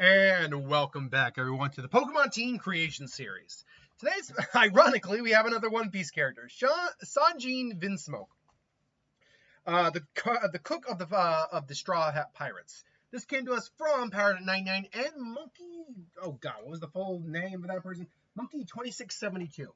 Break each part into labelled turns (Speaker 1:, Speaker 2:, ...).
Speaker 1: And welcome back, everyone, to the Pokemon Team Creation Series. Today's, ironically, we have another One Piece character, Sanji Vinsmoke, the cook of the Straw Hat Pirates. This came to us from Pirate 99 and Monkey. Oh God, what was the full name of that person? Monkey 2672.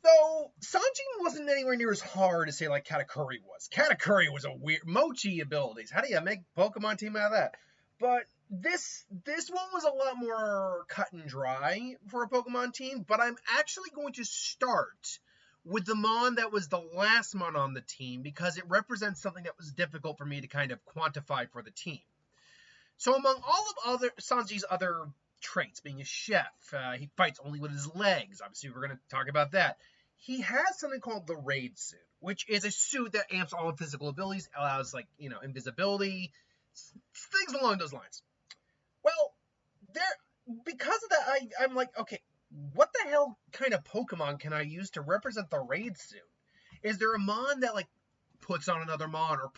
Speaker 1: So Sanji wasn't anywhere near as hard to say like Katakuri was. Katakuri was a weird Mochi abilities. How do you make Pokemon team out of that? But this one was a lot more cut and dry for a Pokemon team, but I'm actually going to start with the Mon that was the last Mon on the team because it represents something that was difficult for me to kind of quantify for the team. So among all of Sanji's other traits, being a chef, he fights only with his legs. Obviously, we're going to talk about that. He has something called the Raid Suit, which is a suit that amps all physical abilities, allows invisibility, things along those lines. Well, because of that, I'm like, okay, what the hell kind of Pokemon can I use to represent the Raid Suit? Is there a Mon that like puts on another Mon or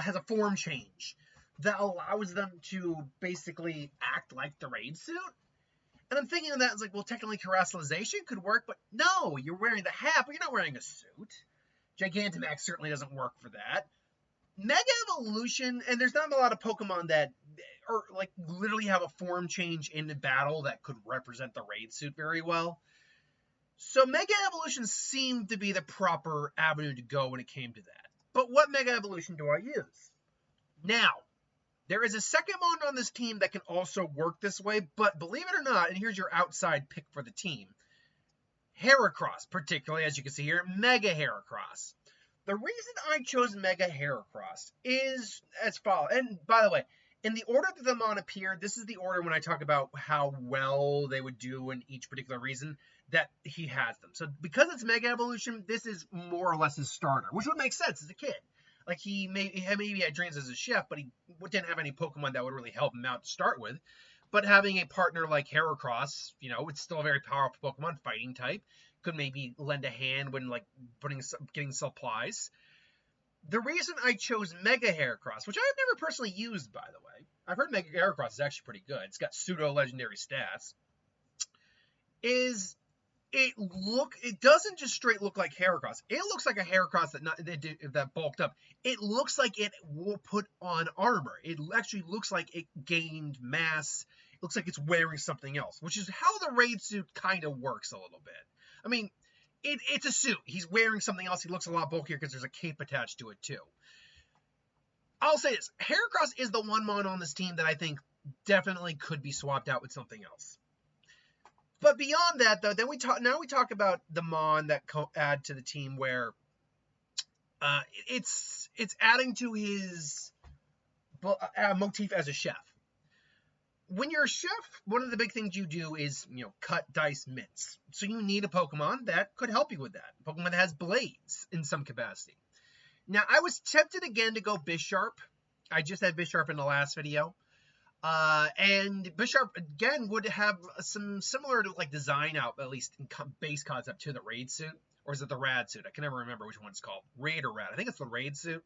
Speaker 1: has a form change that allows them to basically act like the Raid Suit? And I'm thinking of that as like, well, technically Terastallization could work, but no, you're wearing the hat, but you're not wearing a suit. Gigantamax certainly doesn't work for that. Mega Evolution, and there's not a lot of Pokemon that or like literally have a form change in the battle that could represent the Raid Suit very well. So Mega Evolution seemed to be the proper avenue to go when it came to that. But what Mega Evolution do I use? Now, there is a second Mon on this team that can also work this way, but believe it or not, and here's your outside pick for the team, Heracross, particularly as you can see here, Mega Heracross. The reason I chose Mega Heracross is as follows. And by the way, in the order that the Mon appeared, this is the order when I talk about how well they would do in each particular reason that he has them. So because it's Mega Evolution, this is more or less his starter, which would make sense as a kid. Like he maybe had dreams as a chef, but he didn't have any Pokemon that would really help him out to start with. But having a partner like Heracross, it's still a very powerful Pokemon, fighting type, could maybe lend a hand when like getting supplies. The reason I chose Mega Heracross, which I've never personally used, by the way, I've heard Mega Heracross is actually pretty good. It's got pseudo-legendary stats. It doesn't just straight look like Heracross. It looks like a Heracross that bulked up. It looks like it will put on armor. It actually looks like it gained mass. It looks like it's wearing something else, which is how the Raid Suit kind of works a little bit. I mean, it's a suit. He's wearing something else. He looks a lot bulkier because there's a cape attached to it too. I'll say this. Heracross is the one Mon on this team that I think definitely could be swapped out with something else. But beyond that, though, then we talk about the Mon that add to the team where it's adding to his motif as a chef. When you're a chef, one of the big things you do is, cut, dice, mince. So you need a Pokemon that could help you with that. A Pokemon that has blades in some capacity. Now, I was tempted again to go Bisharp. I just had Bisharp in the last video. And Bisharp, again, would have some similar to, like, design out, at least in base concept, to the Raid Suit. Or is it the Rad Suit? I can never remember which one it's called. Raid or Rad. I think it's the Raid Suit.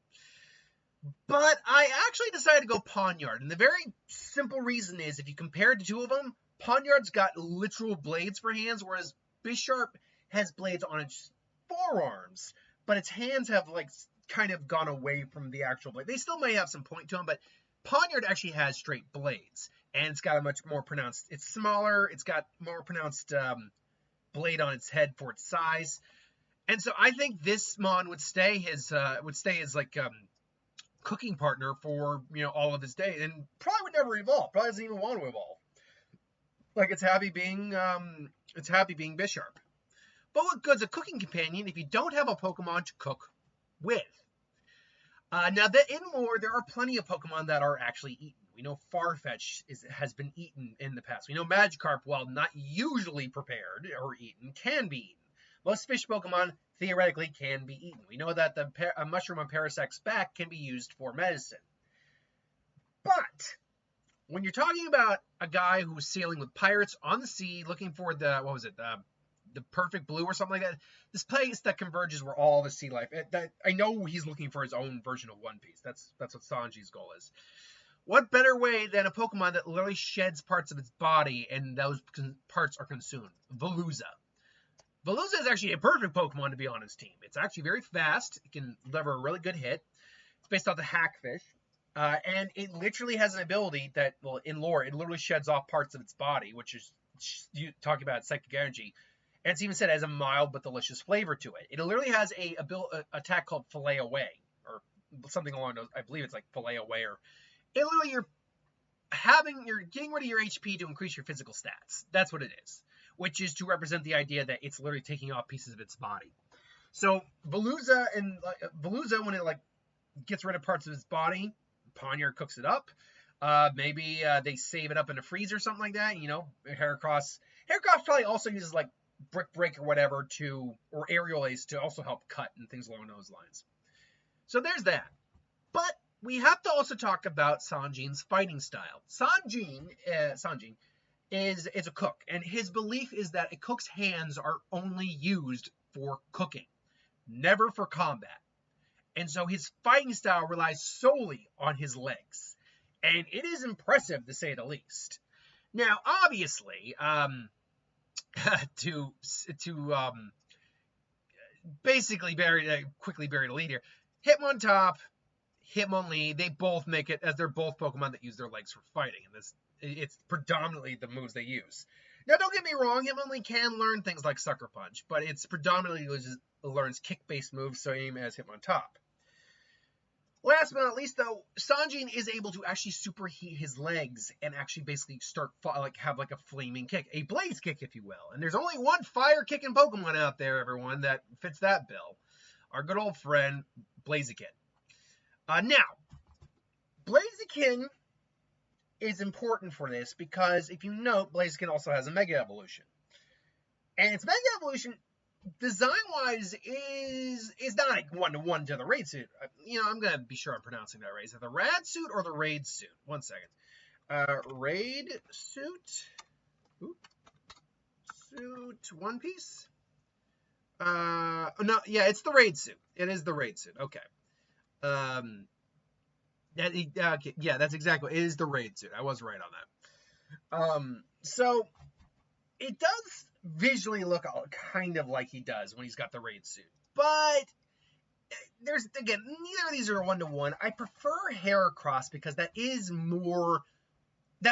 Speaker 1: But I actually decided to go Pawniard. And the very simple reason is, if you compare the two of them, Pawniard's got literal blades for hands, whereas Bisharp has blades on its forearms. But its hands have, like, kind of gone away from the actual blade. They still may have some point to them, but Pawniard actually has straight blades. And it's got a much more pronounced... It's smaller. It's got more pronounced blade on its head for its size. And so I think this Mon would stay his like... cooking partner for all of his day, and probably would never evolve. Probably doesn't even want to evolve. Like it's happy being Bisharp. But what good's a cooking companion if you don't have a Pokemon to cook with? Now that in lore, there are plenty of Pokemon that are actually eaten. We know Farfetch has been eaten in the past. We know Magikarp, while not usually prepared or eaten, can be eaten. Most fish Pokemon theoretically can be eaten. We know that a mushroom on Parasec's back can be used for medicine. But when you're talking about a guy who was sailing with pirates on the sea looking for the perfect blue or something like that, this place that converges where all the sea life, I know he's looking for his own version of One Piece. That's what Sanji's goal is. What better way than a Pokemon that literally sheds parts of its body and those parts are consumed? Veluza. Veluza is actually a perfect Pokemon to be on his team. It's actually very fast. It can deliver a really good hit. It's based off the Hackfish. And it literally has an ability that, well, in lore, it literally sheds off parts of its body, which is, you talking about psychic energy. And it's even said it has a mild but delicious flavor to it. It literally has a attack called Fillet Away, or something along those. I believe it's like Fillet Away, or it literally you're getting rid of your HP to increase your physical stats. That's what it is, which is to represent the idea that it's literally taking off pieces of its body. So Veluza when it like gets rid of parts of its body, Pawniard cooks it up. Maybe they save it up in a freezer or something like that. You know, Heracross probably also uses like Brick Break or whatever or Aerial Ace to also help cut and things along those lines. So there's that. But we have to also talk about Sanji's fighting style. Sanji is a cook, and his belief is that a cook's hands are only used for cooking, never for combat. And so his fighting style relies solely on his legs. And it is impressive, to say the least. Now, obviously, to basically quickly bury the lead here, Hitmontop, Hitmonlee, they both make it, as they're both Pokemon that use their legs for fighting. And it's predominantly the moves they use. Now, don't get me wrong, Hitmonlee can learn things like Sucker Punch, but it's predominantly learns kick-based moves, same as Hitmontop. Last but not least, though, Sanji is able to actually superheat his legs and actually basically have like a flaming kick, a blaze kick, if you will. And there's only one fire-kicking Pokemon out there, everyone, that fits that bill. Our good old friend, Blaziken. Now, Blaziken is important for this because, if you note, Blaziken also has a Mega Evolution. And its Mega Evolution, design-wise, is not like one-to-one to the Raid Suit. I'm going to be sure I'm pronouncing that right. Is it the Rad Suit or the Raid Suit? 1 second. Raid Suit. Suit One Piece? No, yeah, it's the Raid Suit. It is the Raid Suit. Okay. Yeah, that's exactly. It is the Raid Suit. I was right on that. So it does visually look kind of like he does when he's got the Raid Suit, but neither of these are one-to-one. I prefer Heracross because that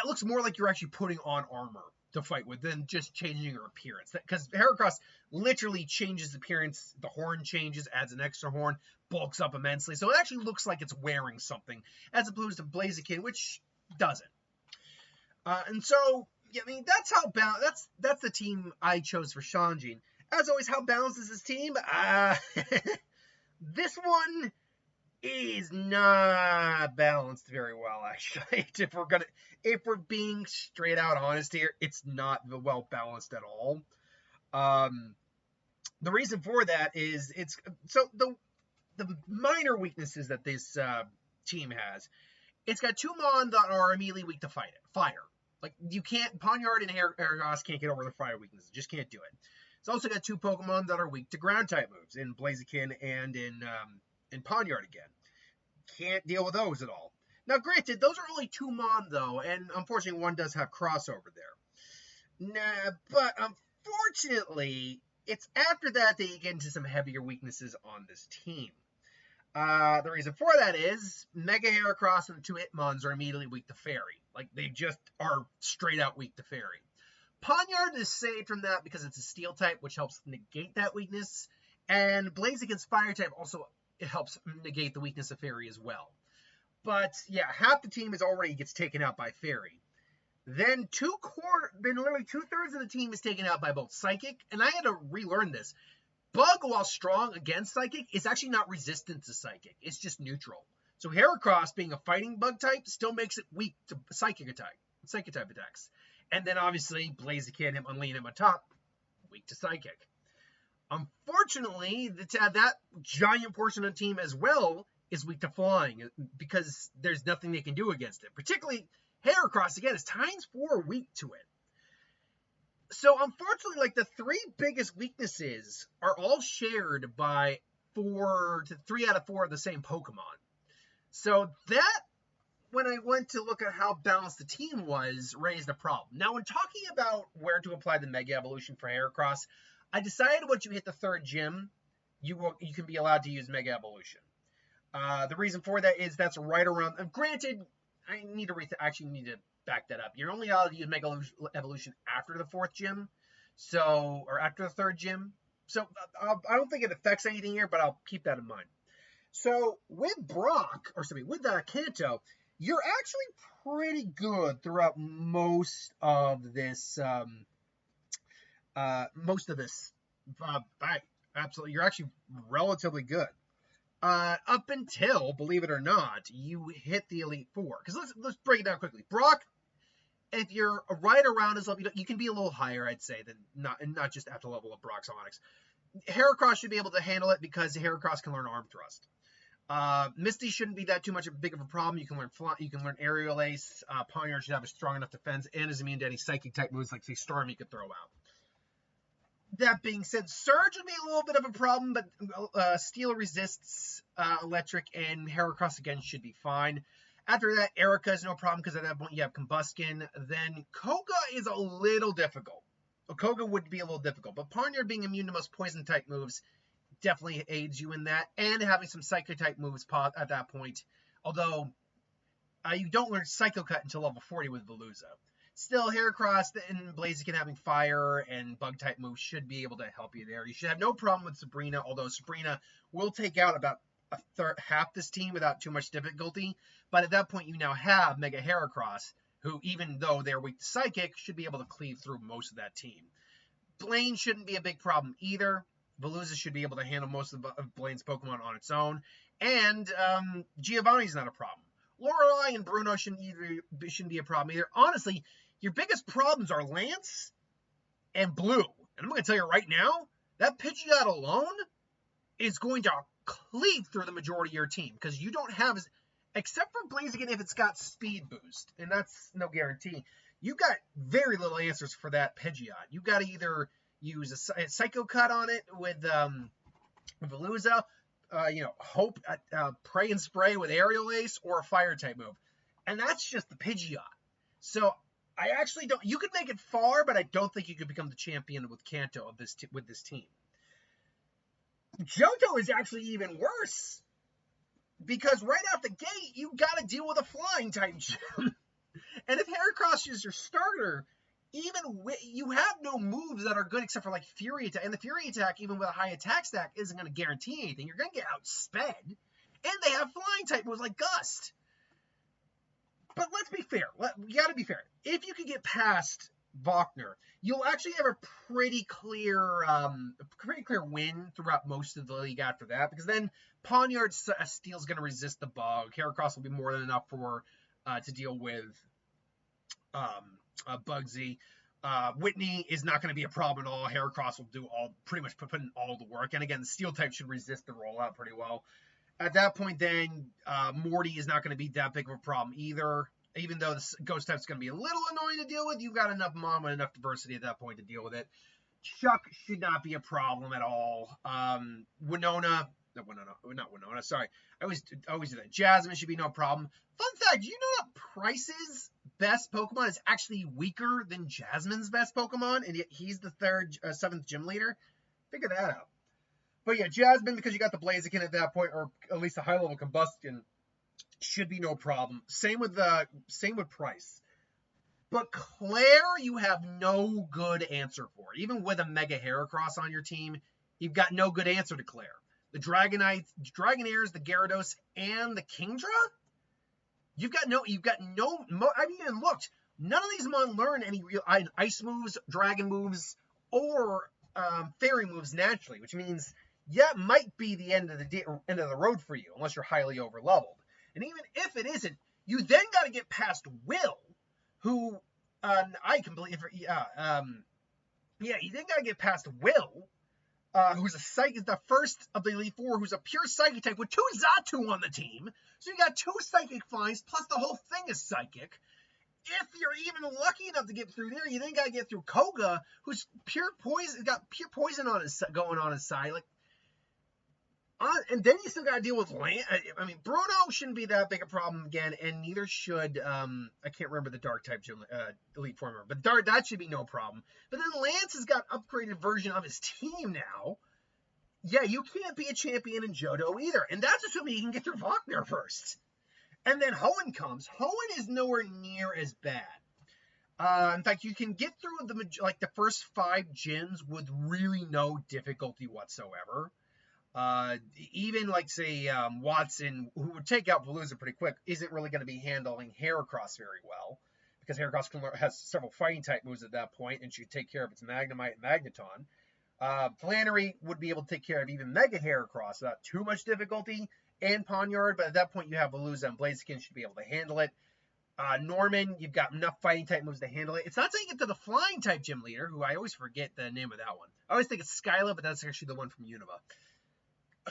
Speaker 1: looks more like you're actually putting on armor to fight with than just changing your appearance. Because Heracross literally changes appearance, the horn changes, adds an extra horn, bulks up immensely, so it actually looks like it's wearing something, as opposed to Blaziken, which doesn't. And so, yeah, I mean, that's the team I chose for Sanji. As always, how balanced is this team? This one is not balanced very well, actually. If we're being straight out honest here, it's not well balanced at all. The reason for that is the minor weaknesses that this team has. It's got two Mon that are immediately weak to fire. Like, you can't, Pawniard and Heracross can't get over the fire weaknesses. Just can't do it. It's also got two Pokemon that are weak to ground type moves in Blaziken and in Pawniard again. Can't deal with those at all. Now, granted, those are only two Mon, though, and unfortunately, one does have crossover there. But unfortunately, it's after that you get into some heavier weaknesses on this team. The reason for that is Mega Heracross and the two Hitmons are immediately weak to Fairy. Like, they just are straight out weak to Fairy. Pawniard is saved from that because it's a Steel type, which helps negate that weakness. And Blaziken's Fire type also helps negate the weakness of Fairy as well. But, yeah, half the team already gets taken out by Fairy. Then literally 2/3 of the team is taken out by both Psychic, and I had to relearn this. Bug, while strong against Psychic, is actually not resistant to Psychic. It's just neutral. So Heracross, being a fighting Bug type, still makes it weak to Psychic type attacks. And then obviously Blaziken, Hitmonlee, and Hitmontop, weak to Psychic. Unfortunately, that giant portion of the team as well is weak to Flying because there's nothing they can do against it. Particularly Heracross, again, is ×4 weak to it. So unfortunately, like, the three biggest weaknesses are all shared by 3 out of 4 of the same Pokemon. So that when I went to look at how balanced the team was, raised a problem. Now, when talking about where to apply the Mega Evolution for Heracross, I decided once you hit the 3rd gym, you can be allowed to use Mega Evolution. The reason for that is that's right around. Granted, I need to actually need to back that up. You're only allowed to use Mega Evolution after the 4th gym, or after the 3rd gym. So I don't think it affects anything here, but I'll keep that in mind. So with Kanto, you're actually pretty good throughout most of this. Absolutely, you're actually relatively good. Up until, believe it or not, you hit the Elite Four. Because let's break it down quickly. Brock, if you're right around his level, you can be a little higher, I'd say, than not just at the level of Brock's Onyx. Heracross should be able to handle it because Heracross can learn Arm Thrust. Misty shouldn't be that too much big of a problem. You can learn Aerial Ace. Poniard should have a strong enough defense and is immune to any psychic type moves like say Storm you could throw out. That being said, Surge would be a little bit of a problem, but Steel resists Electric, and Heracross again should be fine. After that, Erica is no problem because at that point you have Combuskin. Then Koga is a little difficult. Koga would be a little difficult, but Poniard being immune to most poison type moves definitely aids you in that, and having some Psycho type moves at that point. Although you don't learn Psycho Cut until level 40 with Veluza. Still, Heracross and Blaziken having fire and bug type moves should be able to help you there. You should have no problem with Sabrina, although Sabrina will take out about half this team without too much difficulty. But at that point, you now have Mega Heracross, who, even though they're weak to Psychic, should be able to cleave through most of that team. Blaine shouldn't be a big problem either. Veluza should be able to handle most of Blaine's Pokemon on its own. And Giovanni's not a problem. Lorelei and Bruno shouldn't be a problem either. Honestly, your biggest problems are Lance and Blue. And I'm going to tell you right now, that Pidgeot alone is going to cleave through the majority of your team. Because you don't have, except for Blaziken if it's got Speed Boost. And that's no guarantee. You've got very little answers for that Pidgeot. You've got to either use a Psycho Cut on it with Veluza, Hope, Pray and Spray with Aerial Ace, or a Fire type move. And that's just the Pidgeot. So I actually don't. You could make it far, but I don't think you could become the champion with Kanto with this team. Johto is actually even worse because right out the gate you got to deal with a Flying type gym, and if Heracross is your starter, you have no moves that are good except for like Fury Attack, and the Fury Attack, even with a high attack stack, isn't going to guarantee anything. You're going to get outsped, and they have Flying type moves like Gust. But let's be fair. You got to be fair. If you can get past Vokner, you'll actually have a pretty clear win throughout most of the league after that, because then Poniard Steel's going to resist the bug. Heracross will be more than enough to deal with Bugsy. Whitney is not going to be a problem at all. Heracross will do pretty much put in all the work. And again, the Steel type should resist the rollout pretty well. At that point, then, Morty is not going to be that big of a problem either. Even though the Ghost type is going to be a little annoying to deal with, you've got enough Mom and enough diversity at that point to deal with it. Chuck should not be a problem at all. Sorry. I always do that. Jasmine should be no problem. Fun fact, do you know that Price's best Pokemon is actually weaker than Jasmine's best Pokemon? And yet he's the 7th gym leader? Figure that out. But yeah, Jasmine, because you got the Blaziken at that point, or at least a high-level Combustion, should be no problem. Same with Price. But Claire, you have no good answer for. Even with a Mega Heracross on your team, you've got no good answer to Claire. The Dragonairs, the Gyarados, and the Kingdra? I've even looked. None of these Mon learn any real Ice moves, Dragon moves, or Fairy moves naturally, which means it might be the end of the road for you, unless you're highly over-leveled. And even if it isn't, you then got to get past Will, who you then got to get past Will, who's the first of the Elite Four, who's a pure Psychic type with 2 Xatu on the team. So you got 2 Psychic Flyings, plus the whole thing is Psychic. If you're even lucky enough to get through there, you then got to get through Koga, who's pure poison, got pure poison going on his side. Like, And then you still got to deal with Lance. I mean, Bruno shouldn't be that big a problem again, and neither should I can't remember the Dark type Elite Former, but that should be no problem. But then Lance has got upgraded version of his team now. Yeah, you can't be a champion in Johto either, and that's assuming you can get through Wagner first. And then Hoenn comes. Hoenn is nowhere near as bad. In fact, you can get through the first 5 gyms with really no difficulty whatsoever. Even say Watson, who would take out Veluza pretty quick, isn't really going to be handling Heracross very well, because Heracross has several fighting type moves at that point, and should take care of its Magnemite and Magneton. Flannery would be able to take care of even Mega Heracross without too much difficulty, and Ponyard, but at that point you have Veluza and Blaziken should be able to handle it. Norman, you've got enough fighting type moves to handle it. It's not until you get to the flying type gym leader, who I always forget the name of that one. I always think it's Skyla, but that's actually the one from Unova.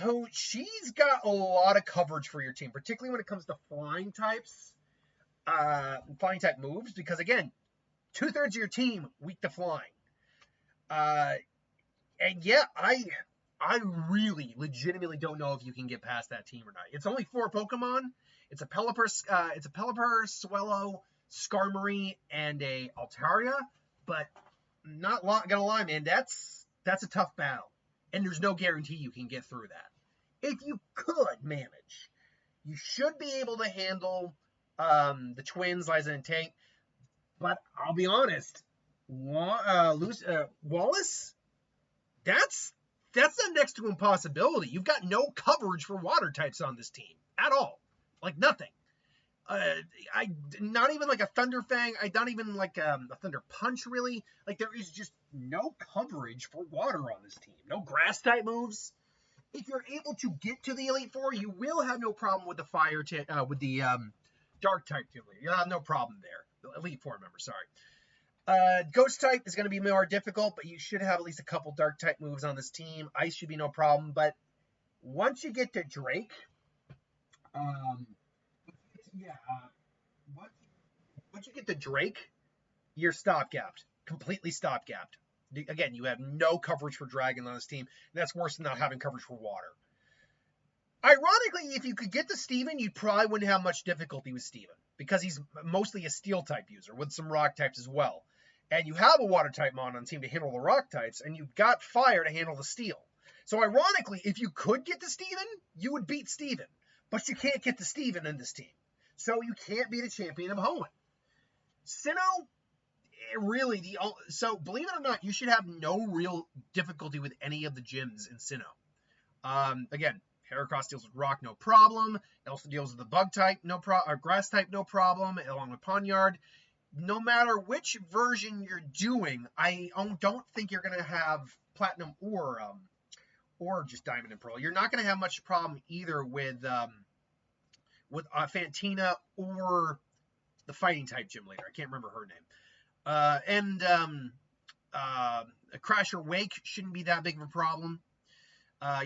Speaker 1: Who, she's got a lot of coverage for your team, particularly when it comes to flying types, flying type moves, because again, 2/3 of your team weak to flying. And yeah, I really legitimately don't know if you can get past that team or not. It's only 4 Pokemon. It's a Pelipper, Swellow, Skarmory, and a Altaria, but not gonna lie, man, that's a tough battle, and there's no guarantee you can get through that. If you could manage, you should be able to handle the twins, Liza and Tank, but I'll be honest, Wallace, that's a next to impossibility. You've got no coverage for water types on this team at all. Like nothing. Not even like a Thunder Fang. Not even like a Thunder Punch, really. Like there is just no coverage for water on this team. No grass type moves. If you're able to get to the Elite Four, you will have no problem with the fire with the Dark type team leader. You'll have no problem there. The Elite Four member, sorry. Ghost type is going to be more difficult, but you should have at least a couple Dark type moves on this team. Ice should be no problem, but once you get to Drake. Once you get to Drake, you're stopgapped. Completely stopgapped. Again, you have no coverage for Dragon on this team, and that's worse than not having coverage for Water. Ironically, if you could get to Steven, you probably wouldn't have much difficulty with Steven, because he's mostly a Steel type user, with some Rock types as well. And you have a Water type mon on the team to handle the Rock types, and you've got Fire to handle the Steel. So ironically, if you could get to Steven, you would beat Steven. But you can't get to Steven in this team. So you can't be the champion of Hoenn. Sinnoh, really, so believe it or not, you should have no real difficulty with any of the gyms in Sinnoh. Again, Heracross deals with Rock, no problem. It also deals with the Bug type, or Grass type, no problem, along with Ponyard. No matter which version you're doing, I don't think you're going to have Platinum or just Diamond and Pearl. You're not going to have much problem either with Fantina or the fighting type gym leader. I can't remember her name. Crasher Wake shouldn't be that big of a problem.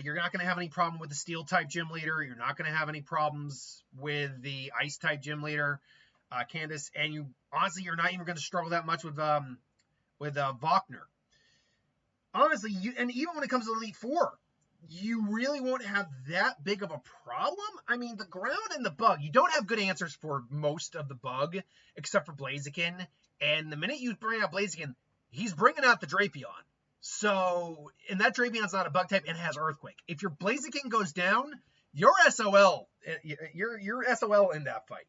Speaker 1: You're not going to have any problem with the Steel type gym leader. You're not going to have any problems with the Ice type gym leader, Candace. And you're not even going to struggle that much with Wagner. Honestly, and even when it comes to Elite Four, you really won't have that big of a problem. I mean, the ground and the bug, you don't have good answers for most of the bug, except for Blaziken. And the minute you bring out Blaziken, he's bringing out the Drapion. So, and that Drapion's not a bug type and has Earthquake. If your Blaziken goes down, you're SOL. You're SOL in that fight.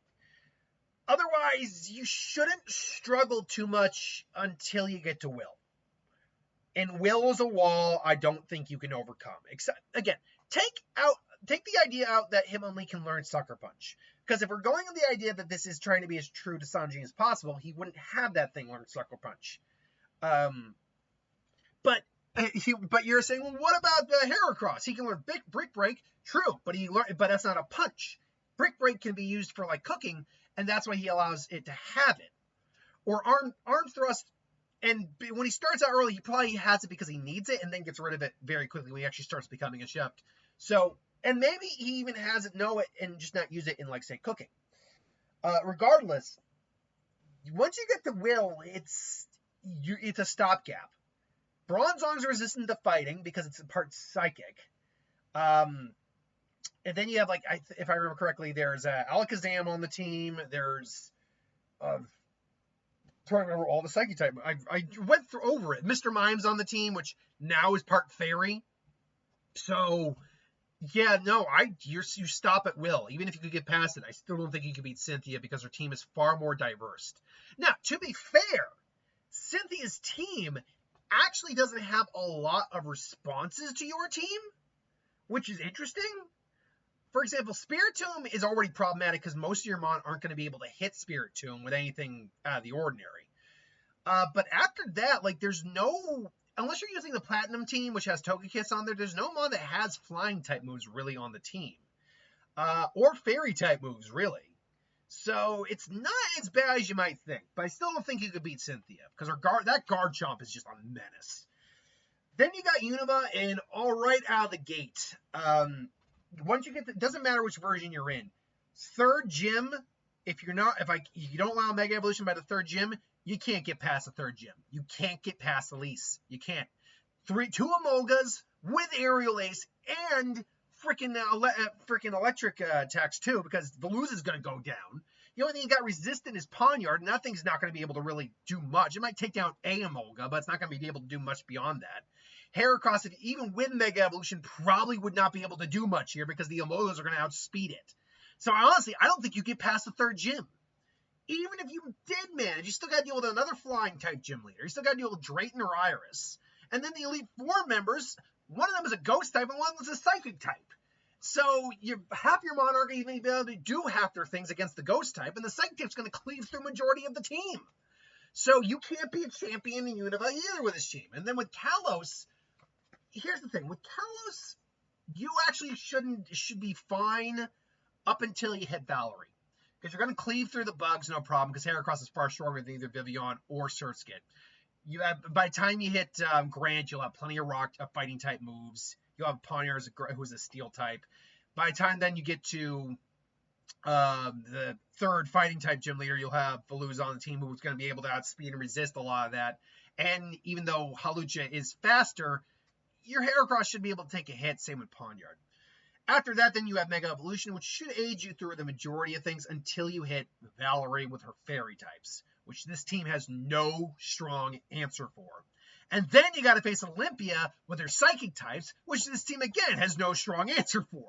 Speaker 1: Otherwise, you shouldn't struggle too much until you get to Will. And Will is a wall I don't think you can overcome. Except, again, take the idea out that him only can learn Sucker Punch. Because if we're going on the idea that this is trying to be as true to Sanji as possible, he wouldn't have that thing learn Sucker Punch. But you're saying, well, what about the Heracross? He can learn Brick Break. True, but that's not a punch. Brick Break can be used for like cooking, and that's why he allows it to have it. Or arm thrust. And when he starts out early, he probably has it because he needs it and then gets rid of it very quickly when he actually starts becoming a chef. So, and maybe he even has it, know it, and just not use it in, like, say, cooking. Regardless, once you get to Will, it's a stopgap. Bronzong's resistant to fighting because it's in part psychic. And then you have, like, if I remember correctly, there's Alakazam on the team. There's trying to remember all the Psychic type. I went through over it. Mr. Mime's on the team, which now is part Fairy. So yeah, no, you stop at will. Even if you could get past it, I still don't think you could beat Cynthia because her team is far more diverse. Now, to be fair, Cynthia's team actually doesn't have a lot of responses to your team, which is interesting. For example, Spiritomb is already problematic because most of your mon aren't going to be able to hit Spiritomb with anything out of the ordinary. But after that, like, there's no, unless you're using the Platinum team, which has Togekiss on there, there's no mon that has flying type moves really on the team. Or fairy type moves, really. So it's not as bad as you might think, but I still don't think you could beat Cynthia because that guard chomp is just a menace. Then you got Unova, and all right out of the gate, once you get it doesn't matter which version you're in. Third gym, if you don't allow Mega Evolution by the third gym, you can't get past the third gym. You can't get past Elise. You can't. 2 Emolgas with Aerial Ace and freaking electric attacks too, because Veluza's going to go down. The only thing you got resistant is Pawniard, and that thing's not going to be able to really do much. It might take down a Emolga, but it's not going to be able to do much beyond that. Heracross, even with Mega Evolution, probably would not be able to do much here because the Emolgas are going to outspeed it. So honestly, I don't think you get past the third gym. Even if you did manage, you still got to deal with another flying type gym leader. You still got to deal with Drayton or Iris. And then the Elite Four members, one of them is a ghost type and one is a psychic type. So half your mon aren't even be able to do half their things against the ghost type, and the psychic type's going to cleave through majority of the team. So you can't be a champion in Unova either with this team. And then with Kalos, here's the thing. With Kalos, you actually should be fine up until you hit Valerie. Because you're going to cleave through the bugs, no problem, because Heracross is far stronger than either Vivillon or Surskit. By the time you hit Grant, you'll have plenty of fighting type moves. You'll have Pawniard who's a steel type. By the time then you get to the third fighting type gym leader, you'll have Veluza on the team who's going to be able to outspeed and resist a lot of that. And even though Hawlucha is faster, your Heracross should be able to take a hit, same with Pawniard. After that, then you have Mega Evolution, which should aid you through the majority of things until you hit Valerie with her fairy types, which this team has no strong answer for. And then you got to face Olympia with her psychic types, which this team, again, has no strong answer for.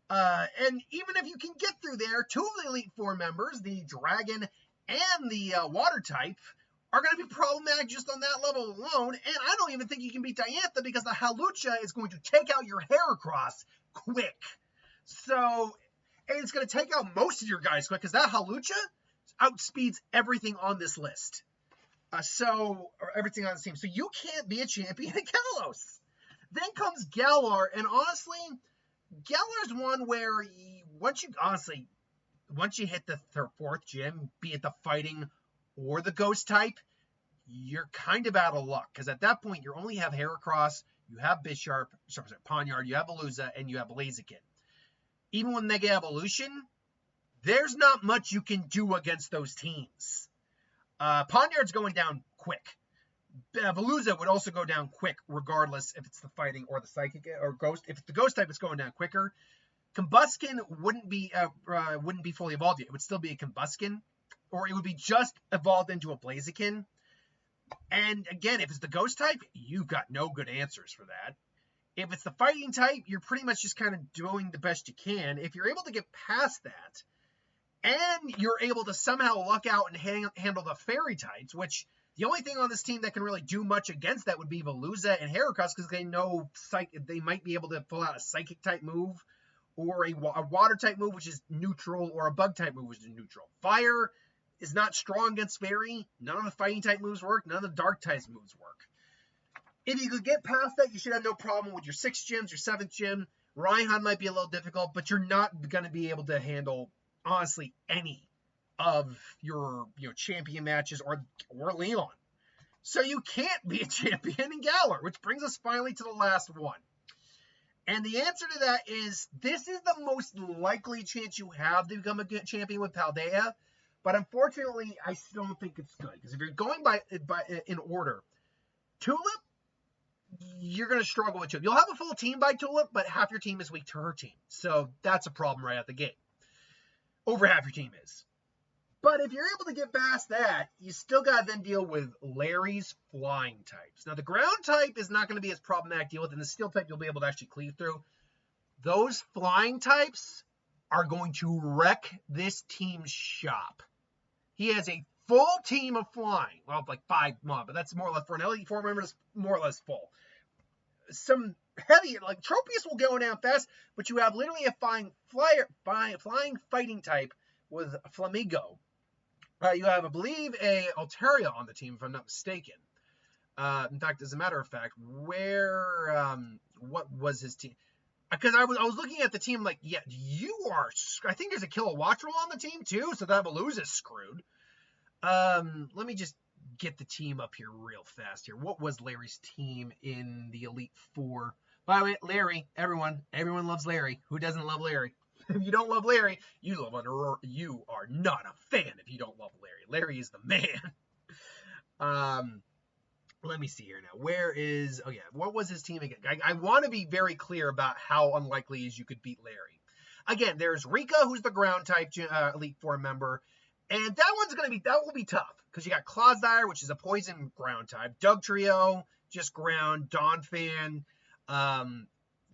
Speaker 1: And even if you can get through there, 2 of the Elite Four members, the Dragon and the Water type, are going to be problematic just on that level alone. And I don't even think you can beat Diantha because the Hawlucha is going to take out your Heracross quick. So, and it's going to take out most of your guys quick because that Hawlucha outspeeds everything on this list. Or everything on this team. So you can't be a champion at Kalos. Then comes Galar, and honestly, Galar's one where once you hit the fourth gym, be it the fighting or the ghost type, you're kind of out of luck. Because at that point, you only have Heracross, you have Pawniard, you have Veluza, and you have Blaziken. Even with Mega Evolution, there's not much you can do against those teams. Pawniard's going down quick. Veluza would also go down quick, regardless if it's the fighting or the psychic or ghost. If it's the ghost type, it's going down quicker. Combuskin wouldn't be fully evolved yet. It would still be a Combuskin, or it would be just evolved into a Blaziken. And again, if it's the ghost type, you've got no good answers for that. If it's the fighting type, you're pretty much just kind of doing the best you can. If you're able to get past that, and you're able to somehow luck out and handle the fairy types, which the only thing on this team that can really do much against that would be Veluza and Heracross, because they know they might be able to pull out a psychic type move or a water type move, which is neutral, or a bug type move, which is neutral. Fire is not strong against fairy. None of the fighting type moves work. None of the dark type moves work. If you could get past that, you should have no problem with your 6th gyms, your 7th gym. Raihan might be a little difficult, but you're not going to be able to handle, honestly, any of your champion matches or Leon. So you can't be a champion in Galar, which brings us finally to the last one. And the answer to that is, this is the most likely chance you have to become a good champion with Paldea. But unfortunately, I still don't think it's good. Because if you're going by in order, Tulip, you're going to struggle with Tulip. You'll have a full team by Tulip, but half your team is weak to her team. So that's a problem right out the gate. Over half your team is. But if you're able to get past that, you still got to then deal with Larry's flying types. Now, the ground type is not going to be as problematic to deal with, and the steel type you'll be able to actually cleave through. Those flying types are going to wreck this team's shop. He has a full team of flying. Well, like 5 more, but that's more or less for an Elite Four member, it's more or less full. Some heavy, like Tropius will go down fast, but you have literally a flying fighting type with Flamingo. You have, I believe, a Altaria on the team, if I'm not mistaken. In fact, as a matter of fact, what was his team? Because I was looking at the team like, yeah, you are, I think there's a Kilowattrel on the team too, so that Baloo's is screwed. Let me just get the team up here real fast here. What was Larry's team in the Elite Four? By the way, Larry, everyone loves Larry. Who doesn't love Larry? If you don't love Larry, you are not a fan if you don't love Larry. Larry is the man. Let me see here now. What was his team again? I want to be very clear about how unlikely is you could beat Larry. Again, there's Rika, who's the ground type Elite Four member, and that will be tough because you got Clodsire, which is a poison ground type, Doug Trio, just ground, Donphan,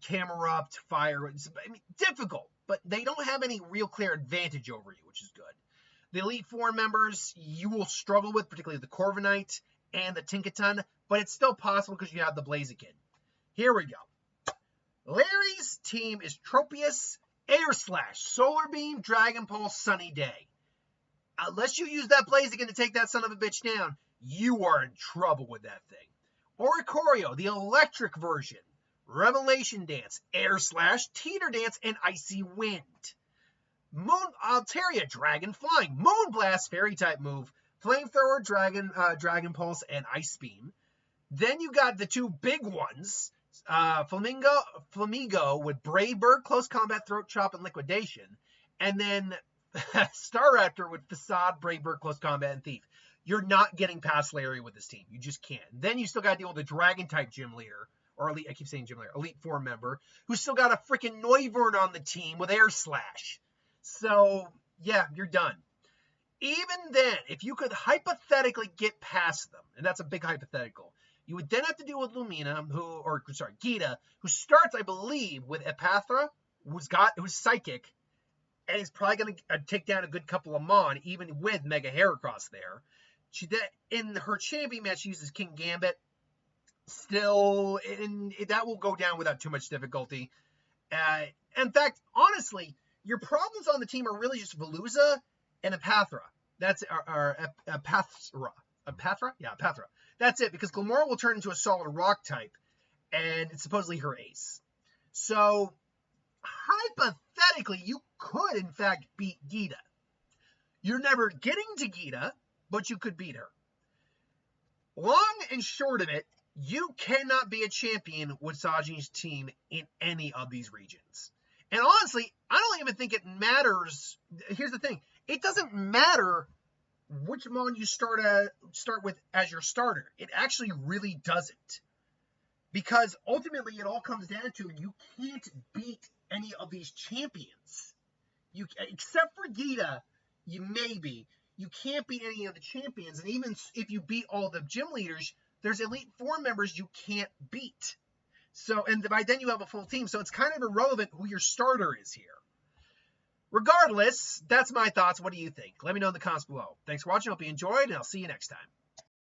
Speaker 1: Camerupt, Fire. Difficult, but they don't have any real clear advantage over you, which is good. The Elite Four members you will struggle with, particularly the Corviknight and the Tinkaton, but it's still possible because you have the Blaziken. Here we go. Larry's team is Tropius, Air Slash, Solar Beam, Dragon Pulse, Sunny Day. Unless you use that Blaziken to take that son of a bitch down, you are in trouble with that thing. Oricorio, the electric version, Revelation Dance, Air Slash, Teeter Dance, and Icy Wind. Altaria, Dragon Flying, Moonblast, Fairy type move, Flamethrower, Dragon Pulse, and Ice Beam. Then you got the two big ones, Flamingo with Brave Bird, Close Combat, Throat Chop, and Liquidation. And then Staraptor with Facade, Brave Bird, Close Combat, and Thief. You're not getting past Larry with this team. You just can't. Then you still got to deal with the Dragon type gym leader, or Elite, I keep saying gym leader, Elite Four member, who's still got a freaking Noivern on the team with Air Slash. So, yeah, you're done. Even then, if you could hypothetically get past them, and that's a big hypothetical, you would then have to deal with Gita, who starts, I believe, with Epathra, who's psychic, and is probably going to take down a good couple of Mon, even with Mega Heracross there. In her champion match, she uses King Gambit. Still, that will go down without too much difficulty. In fact, honestly, your problems on the team are really just Veluza and Epathra. That's Epathra. Epathra? Yeah, Epathra. That's it, because Glamora will turn into a solid rock type, and it's supposedly her ace. So, hypothetically, you could, in fact, beat Gita. You're never getting to Gita, but you could beat her. Long and short of it, you cannot be a champion with Sanji's team in any of these regions. And honestly, I don't even think it matters. Here's the thing. It doesn't matter which Mon you start with as your starter. It actually really doesn't. Because ultimately it all comes down to you can't beat any of these champions. Except for Gita, you can't beat any of the champions. And even if you beat all the gym leaders, there's Elite Four members you can't beat. So, and by then you have a full team, so it's kind of irrelevant who your starter is here. Regardless, that's my thoughts. What do you think? Let me know in the comments below. Thanks for watching. Hope you enjoyed, and I'll see you next time.